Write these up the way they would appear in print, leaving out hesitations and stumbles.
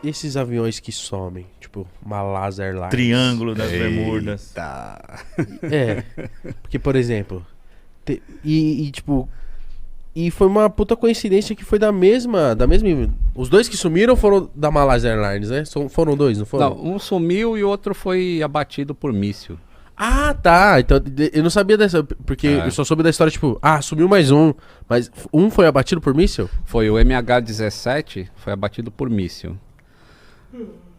esses aviões que somem? Tipo, Malásia Airlines. Triângulo das Bermudas. Tá. É. Porque, por exemplo... tipo... E foi uma puta coincidência que foi da mesma... Os dois que sumiram foram da Malásia Airlines, né? Foram dois, não foram? Não, um sumiu e o outro foi abatido por míssil. Ah, tá. Então, eu não sabia dessa... Porque eu só soube da história, tipo... Ah, sumiu mais um. Mas um foi abatido por míssil? Foi o MH17, foi abatido por míssil.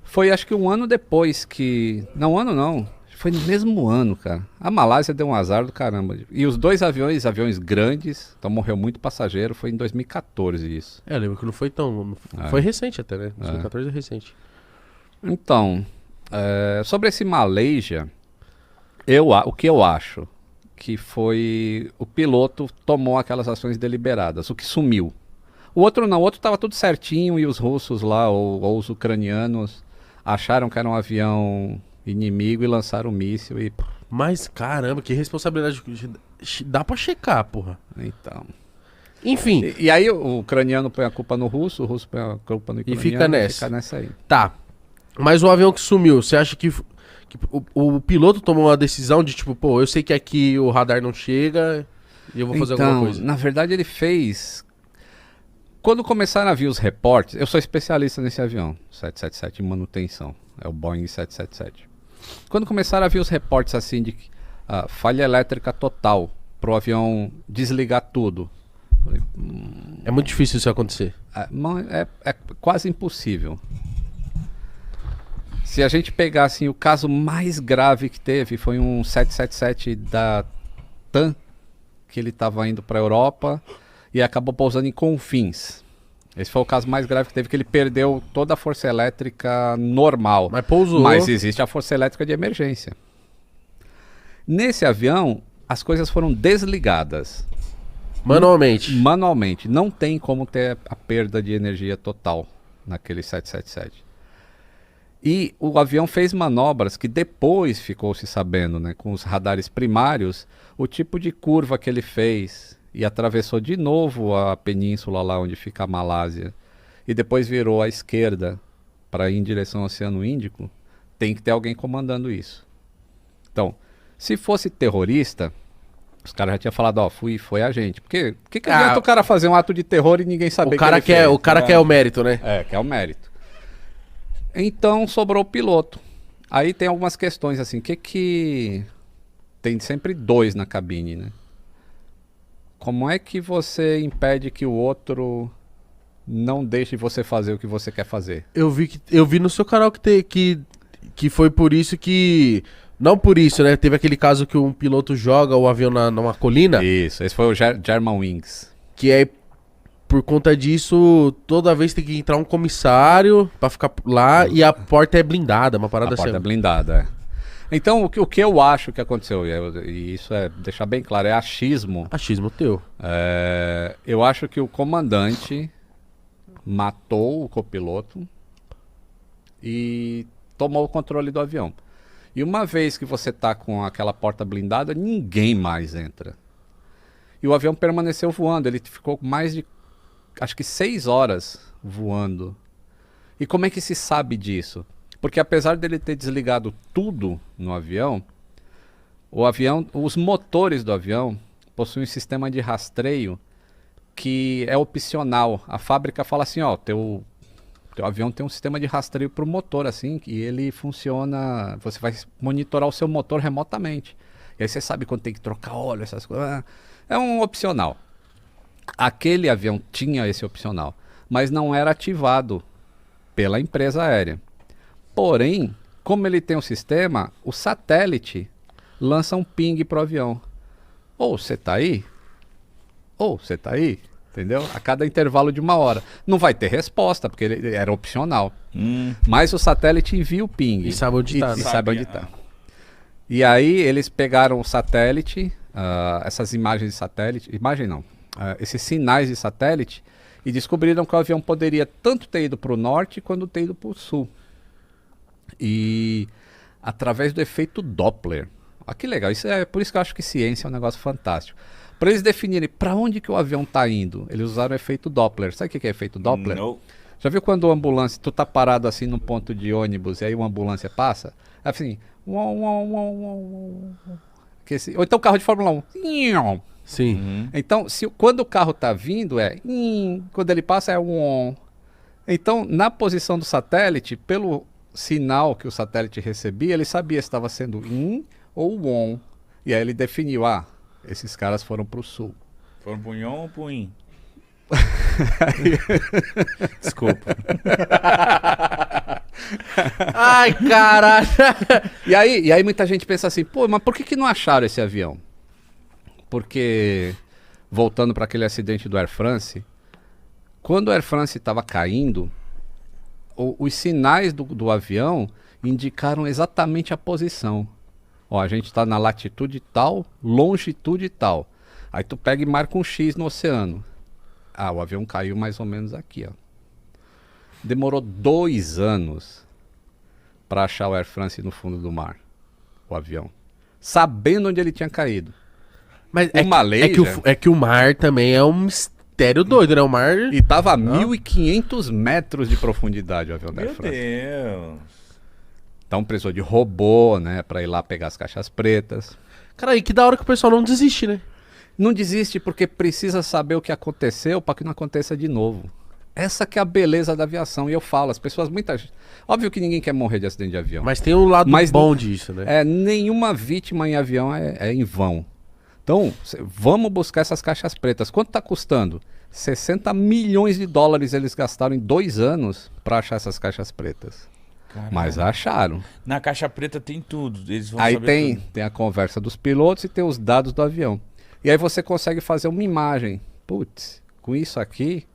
Foi acho que um ano depois que... Não, não. Foi no mesmo ano, cara. A Malásia deu um azar do caramba. E os dois aviões grandes, então morreu muito passageiro, foi em 2014 isso. Eu lembro que não foi tão... Foi recente até, né? 2014 é recente. Então, sobre esse Malaysia, o que eu acho que foi... O piloto tomou aquelas ações deliberadas, o que sumiu. O outro não, o outro estava tudo certinho e os russos lá, ou os ucranianos, acharam que era um avião... inimigo e lançaram um míssil e... Mas, caramba, que responsabilidade. Dá pra checar, porra. Então... Enfim. E aí o ucraniano põe a culpa no russo, o russo põe a culpa no ucraniano. E fica nessa. Fica nessa aí. Tá. Mas o avião que sumiu, você acha que o piloto tomou uma decisão de tipo, pô, eu sei que aqui o radar não chega e eu vou fazer alguma coisa? Na verdade ele fez... Quando começaram a vir os reportes... Eu sou especialista nesse avião, 777 em manutenção. É o Boeing 777. Quando começaram a vir os reportes assim de falha elétrica total, pro avião desligar tudo. Falei, É muito difícil isso acontecer. É quase impossível. Se a gente pegar assim, o caso mais grave que teve foi um 777 da TAM, que ele estava indo para a Europa e acabou pousando em Confins. Esse foi o caso mais grave que teve, que ele perdeu toda a força elétrica normal. Mas pousou. Mas existe a força elétrica de emergência. Nesse avião, as coisas foram desligadas. Manualmente. Manualmente. Não tem como ter a perda de energia total naquele 777. E o avião fez manobras que depois ficou se sabendo, né, com os radares primários, o tipo de curva que ele fez... E atravessou de novo a península lá onde fica a Malásia. E depois virou à esquerda para ir em direção ao Oceano Índico. Tem que ter alguém comandando isso. Então, se fosse terrorista, os caras já tinham falado, ó, foi a gente. Porque que adianta o cara fazer um ato de terror e ninguém saber o cara que ele fez? O cara quer o mérito, né? Quer o mérito. Então sobrou o piloto. Aí tem algumas questões assim, que tem sempre dois na cabine, né? Como é que você impede que o outro não deixe você fazer o que você quer fazer? Eu vi no seu canal que foi por isso que... Não por isso, né? Teve aquele caso que um piloto joga o avião numa colina. Isso, esse foi o Germanwings. Que é por conta disso, toda vez tem que entrar um comissário pra ficar lá e a porta é blindada, uma parada assim. A porta é blindada, Então, o que eu acho que aconteceu, e isso é deixar bem claro, é achismo. Achismo teu. Eu acho que o comandante matou o copiloto e tomou o controle do avião. E uma vez que você está com aquela porta blindada, ninguém mais entra. E o avião permaneceu voando, ele ficou mais de, acho que 6 horas voando. E como é que se sabe disso? Porque apesar dele ter desligado tudo no avião, os motores do avião possuem um sistema de rastreio que é opcional. A fábrica fala assim, ó, teu avião tem um sistema de rastreio para o motor, assim, que ele funciona, você vai monitorar o seu motor remotamente. E aí você sabe quando tem que trocar óleo, essas coisas. É um opcional. Aquele avião tinha esse opcional, mas não era ativado pela empresa aérea. Porém, como ele tem um sistema, o satélite lança um ping pro avião. Ou você tá aí? Ou você tá aí? Entendeu? A cada intervalo de 1 hora. Não vai ter resposta, porque ele era opcional. Mas o satélite envia o ping. E sabe onde tá. E sabe onde tá. E aí eles pegaram o satélite, essas imagens de satélite... Imagem não. Esses sinais de satélite, e descobriram que o avião poderia tanto ter ido para o norte quanto ter ido para o sul. E através do efeito Doppler. Olha que legal, por isso que eu acho que ciência é um negócio fantástico. Para eles definirem para onde que o avião está indo, eles usaram o efeito Doppler. Sabe o que é efeito Doppler? Não. Já viu quando a ambulância, tu tá parado assim num ponto de ônibus e aí uma ambulância passa? Assim, ou então carro de Fórmula 1. Sim. Uhum. Então, quando o carro tá vindo quando ele passa é um. Então, na posição do satélite, pelo sinal que o satélite recebia, ele sabia se estava sendo in ou on. E aí ele definiu, esses caras foram pro sul. Foram pro Yon ou pro In? Desculpa. Ai, caralho. E aí muita gente pensa assim, pô, mas por que não acharam esse avião? Porque, voltando para aquele acidente do Air France, quando o Air France estava caindo, os sinais do avião indicaram exatamente a posição. Ó, a gente está na latitude tal, longitude tal. Aí tu pega e marca um X no oceano. O avião caiu mais ou menos aqui, ó. Demorou 2 anos para achar o Air France no fundo do mar, o avião. Sabendo onde ele tinha caído. Mas Malaysia... é que o mar também é um mistério doido, né? O mar... E tava a 1.500 metros de profundidade o avião da Air Meu France. Deus. Então precisou de robô, né, pra ir lá pegar as caixas pretas. Cara, e que da hora que o pessoal não desiste, né? Não desiste porque precisa saber o que aconteceu para que não aconteça de novo. Essa que é a beleza da aviação. E eu falo, as pessoas, muita gente... Óbvio que ninguém quer morrer de acidente de avião. Mas tem um lado Mas bom disso, né? Nenhuma vítima em avião é em vão. Então, vamos buscar essas caixas pretas. Quanto está custando? 60 milhões de dólares eles gastaram em 2 anos para achar essas caixas pretas. Caralho. Mas acharam. Na caixa preta tem tudo. Eles vão Aí saber tudo. tem a conversa dos pilotos e tem os dados do avião. E aí você consegue fazer uma imagem. Putz, com isso aqui,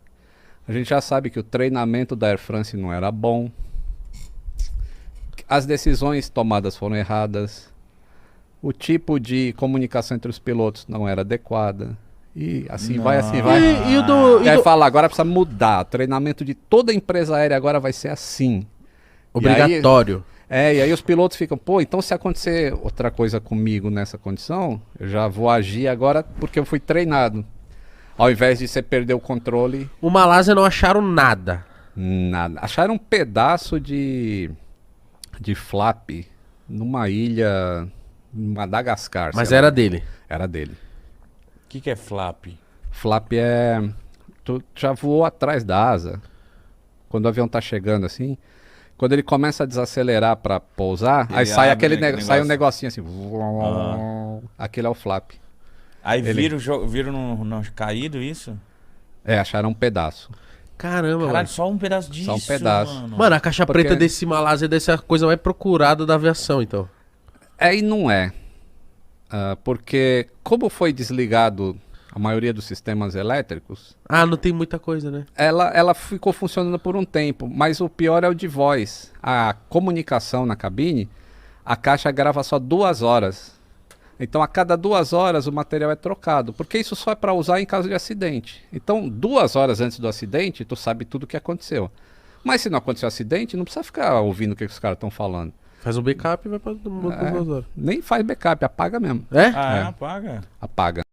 a gente já sabe que o treinamento da Air France não era bom. As decisões tomadas foram erradas. O tipo de comunicação entre os pilotos não era adequada. E assim vai, assim vai. E aí fala, agora precisa mudar. O treinamento de toda empresa aérea agora vai ser assim. Obrigatório. E aí os pilotos ficam, pô, então se acontecer outra coisa comigo nessa condição, eu já vou agir agora porque eu fui treinado. Ao invés de você perder o controle... O Malásia não acharam nada. Nada. Acharam um pedaço de flap numa ilha, em Madagascar. Mas sei lá. era dele. Era dele. O que é flap? Flap é... Tu já voou atrás da asa. Quando o avião tá chegando assim... Quando ele começa a desacelerar para pousar, Ele aí sai abre sai um negócio. negocinho assim. Aquele é o flap. Aí viram no caído isso? Acharam um pedaço. Caramba, Caralho, mano. só um pedaço disso, Só um pedaço. Mano, a caixa Porque- preta desse Malásia deve ser a coisa mais procurada da aviação, então. E não é. Porque como foi desligado a maioria dos sistemas elétricos, Ah, não tem muita coisa, né? ela ficou funcionando por um tempo. Mas o pior é o de voz. A comunicação na cabine, a caixa grava só 2 horas. Então a cada 2 horas o material é trocado. Porque isso só é para usar em caso de acidente. Então 2 horas antes do acidente, tu sabe tudo o que aconteceu. Mas se não aconteceu acidente, não precisa ficar ouvindo o que os caras estão falando. Faz um backup e vai pra 2 horas. Nem faz backup, apaga mesmo. É? Ah, apaga. Apaga.